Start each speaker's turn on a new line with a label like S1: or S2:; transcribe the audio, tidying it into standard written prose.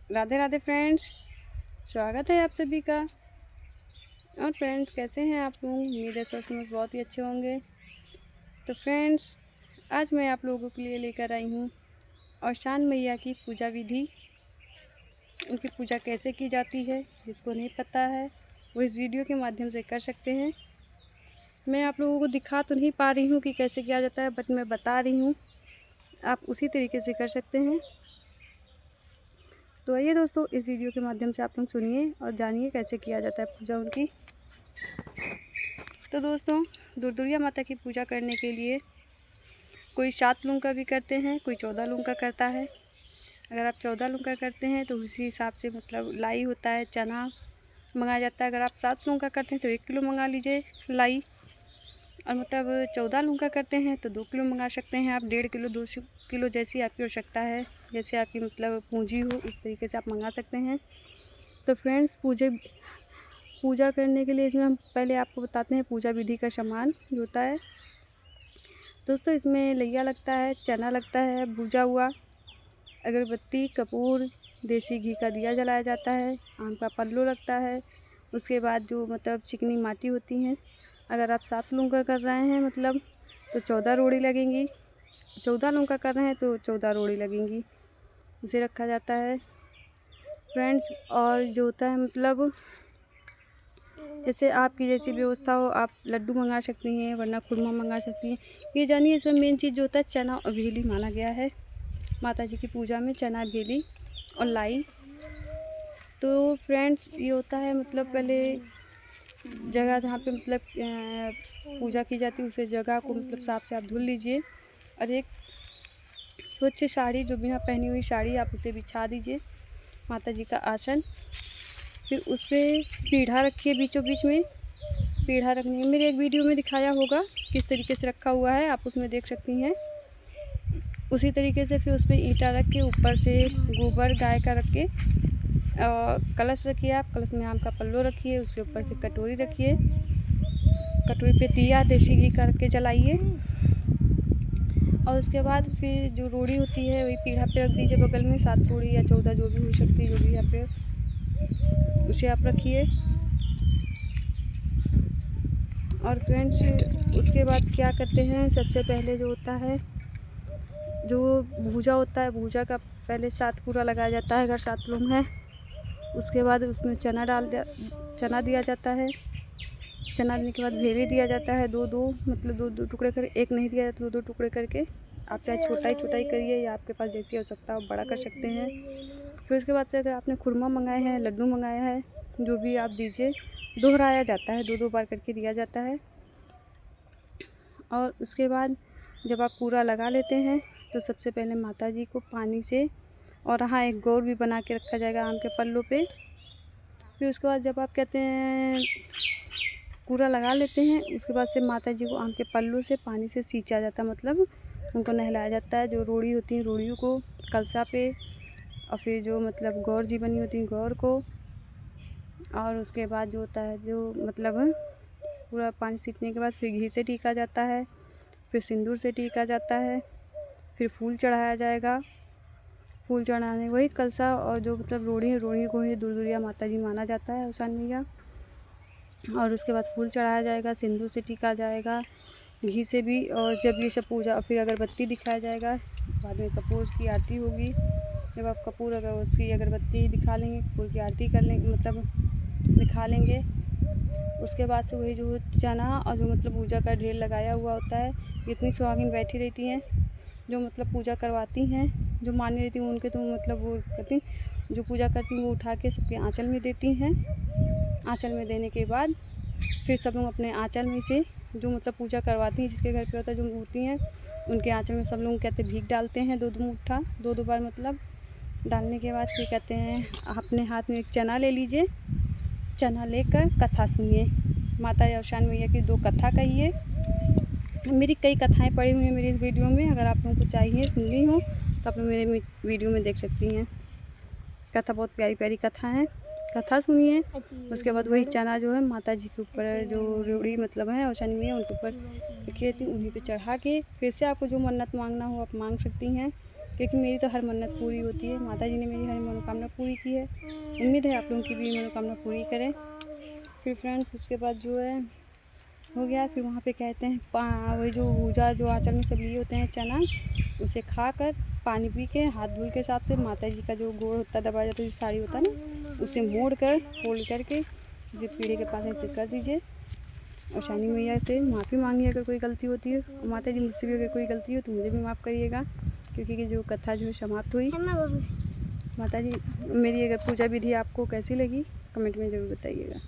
S1: Radhe Radhe friends, स्वागत है आप सभी का। और फ्रेंड्स, कैसे हैं आप लोग? उम्मीद है सब में बहुत ही अच्छे होंगे। तो फ्रेंड्स, आज मैं आप लोगों के लिए लेकर आई हूँ औशान मैया की पूजा विधि। उनकी पूजा कैसे की जाती है, जिसको नहीं पता है वो इस वीडियो के माध्यम से कर सकते हैं। मैं आप लोगों को दिखा तो नहीं पा रही हूँ कि कैसे किया जाता है, बट मैं बता रही हूँ, आप उसी तरीके से कर सकते हैं। तो आइए दोस्तों, इस वीडियो के माध्यम से आप लोग सुनिए और जानिए कैसे किया जाता है पूजा उनकी। तो दोस्तों, दुर्गा माता की पूजा करने के लिए कोई 7 लूँग का भी करते हैं, कोई 14 लूँग का करता है। अगर आप 14 लूँग का करते हैं तो उसी हिसाब से मतलब लाई होता है, चना मंगाया जाता है। अगर आप 7 लूँग का करते हैं तो 1 किलो मंगा लीजिए लाई। और मतलब 14 लूँग का करते हैं तो 2 किलो मंगा सकते हैं आप। 1.5 किलो 2 किलो जैसी आपकी आवश्यकता है, जैसे आपकी मतलब पूंजी हो, उस तरीके से आप मंगा सकते हैं। तो फ्रेंड्स, पूजा करने के लिए इसमें हम पहले आपको बताते हैं पूजा विधि का सामान जो होता है। दोस्तों, इसमें लैया लगता है, चना लगता है भुजा हुआ, अगरबत्ती, कपूर, देसी घी का दिया जलाया जाता है, आम का पल्लू लगता है। उसके बाद जो मतलब चिकनी माटी होती हैं। अगर आप 7 लूँग का कर रहे हैं मतलब तो 14 रोड़ी लगेंगी। 14 लूँग का कर रहे हैं तो 14 रोड़ी लगेंगी। उसे रखा जाता है फ्रेंड्स। और जो होता है मतलब जैसे आपकी जैसी व्यवस्था हो, आप लड्डू मंगा सकती हैं, वरना खुरमा मंगा सकती हैं। ये जानिए, इसमें मेन चीज़ जो होता है चना और भेली माना गया है माता जी की पूजा में, चना, भेली और लाई। तो फ्रेंड्स, ये होता है मतलब पहले जगह जहाँ पे मतलब पूजा की जाती है, उसे जगह को मतलब साफ से आप धुल लीजिए। और एक स्वच्छ साड़ी, जो बिना पहनी हुई साड़ी, आप उसे बिछा दीजिए माता जी का आसन। फिर उस पर पीढ़ा रखिए बीचों बीच में। पीढ़ा रखने में मेरे एक वीडियो में दिखाया होगा किस तरीके से रखा हुआ है, आप उसमें देख सकती हैं। उसी तरीके से फिर उस पर ईंटा रख के, ऊपर से गोबर गाय का रख के कलश रखिए आप। कलश में आम का पल्लो रखिए, उसके ऊपर से कटोरी रखिए। कटोरी पे दिया देसी घी का रख के जलाइए। और उसके बाद फिर जो रोड़ी होती है वही पीढ़ा पे रख दीजिए बगल में। 7 रोड़ी या 14 जो भी हो सकती है, जो भी यहाँ पे, उसे आप रखिए। और फ्रेंड्स, उसके बाद क्या करते हैं, सबसे पहले जो होता है, जो भूजा होता है, भूजा का पहले 7 पूरा लगाया जाता है अगर 7 लोग हैं। उसके बाद उसमें चना दिया जाता है। चना देने के बाद भेली दिया जाता है, दो मतलब दो टुकड़े कर, एक नहीं दिया जाता, 2 टुकड़े करके। आप चाहे छोटा ही करिए, या आपके पास जैसी आवश्यकता हो बड़ा कर सकते हैं। फिर उसके बाद से अगर आपने खुरमा मंगाए हैं, लड्डू मंगाया है, जो भी आप दीजिए, दोहराया जाता है, 2 बार करके दिया जाता है। और उसके बाद जब आप पूरा लगा लेते हैं तो सबसे पहले माता जी को पानी से, और हाँ, एक गौर भी बना के रखा जाएगा आम के पल्लों पे। फिर उसके बाद जब आप कहते हैं पूरा लगा लेते हैं, उसके बाद से माता जी को आम के पल्लों से पानी से सींचा जाता है, मतलब उनको नहलाया जाता है। जो रोड़ी होती हैं, रोड़ियों को कलसा पे, और फिर जो मतलब गौर जी बनी होती हैं, गौर को। और उसके बाद जो होता है, जो मतलब पूरा पानी सींचने के बाद फिर घी से टीका जाता है, फिर सिंदूर से टीका जाता है, फिर फूल चढ़ाया जाएगा। फूल चढ़ाने वही कलसा और जो मतलब रोड़ी को ही दुर्गा माता जी माना जाता है, औशान मैया। और उसके बाद फूल चढ़ाया जाएगा, सिंदूर से टीका जाएगा, घी से भी। और जब ये सब पूजा, फिर अगरबत्ती दिखाया जाएगा। बाद में कपूर की आरती होगी। जब आप कपूर अगर उसकी अगरबत्ती दिखा लेंगे, कपूर की आरती कर लेंगे, मतलब दिखा लेंगे। उसके बाद से वही जो चना और जो मतलब पूजा का ढेर लगाया हुआ होता है, इतनी सुहागिन बैठी रहती हैं जो मतलब पूजा करवाती हैं, जो मानी रहती हैं उनके, तो मतलब वो करती, जो पूजा करती हैं वो उठा के सबके आंचल में देती हैं। आंचल में देने के बाद फिर सब लोग अपने आंचल में से, जो मतलब पूजा करवाती हैं, जिसके घर पे होता है, जो मूर्ति हैं, उनके आंचल में सब लोग कहते भीख डालते हैं, 2 मुट्ठा, 2 बार मतलब डालने के बाद फिर कहते हैं अपने हाथ में एक चना ले लीजिए। चना लेकर कथा सुनिए, माता औशान मैया की 2 कथा कहिए। मेरी कई कथाएं पड़ी हुई हैं मेरी इस वीडियो में, अगर आप लोगों को चाहिए सुननी हो तो आप लोग मेरे वीडियो में देख सकती हैं। कथा बहुत प्यारी प्यारी कथा है, कथा सुनिए। उसके बाद वही चना जो है माता जी के ऊपर, जो रोड़ी मतलब है औशान मैया, उनके ऊपर रखी रहती, उन्हीं पे चढ़ा के फिर से आपको जो मन्नत मांगना हो आप मांग सकती हैं। क्योंकि मेरी तो हर मन्नत पूरी होती है। माता जी ने मेरी हर मनोकामना पूरी की है। उम्मीद है आप लोगों की भी मनोकामना पूरी करें। फिर फ्रेंड्स उसके बाद जो है हो गया। फिर वहाँ पे कहते हैं वही जो भूजा जो आंचल में सब लिए होते हैं चना, उसे खाकर पानी पी के हाथ धुल के हिसाब से माता जी का जो गोड़ होता दबाया जाता है, जो साड़ी होता है ना, उसे मोड़ कर फोल्ड करके उसे पीढ़े के पास ऐसे कर दीजिए और शाइनिंग मैया से माफ़ी मांगिए अगर कोई गलती होती है। और माता जी मुझसे भी अगर कोई गलती हो तो मुझे भी माफ़ करिएगा, क्योंकि जो कथा जो समाप्त हुई। माता जी मेरी अगर पूजा विधि आपको कैसी लगी कमेंट में ज़रूर बताइएगा।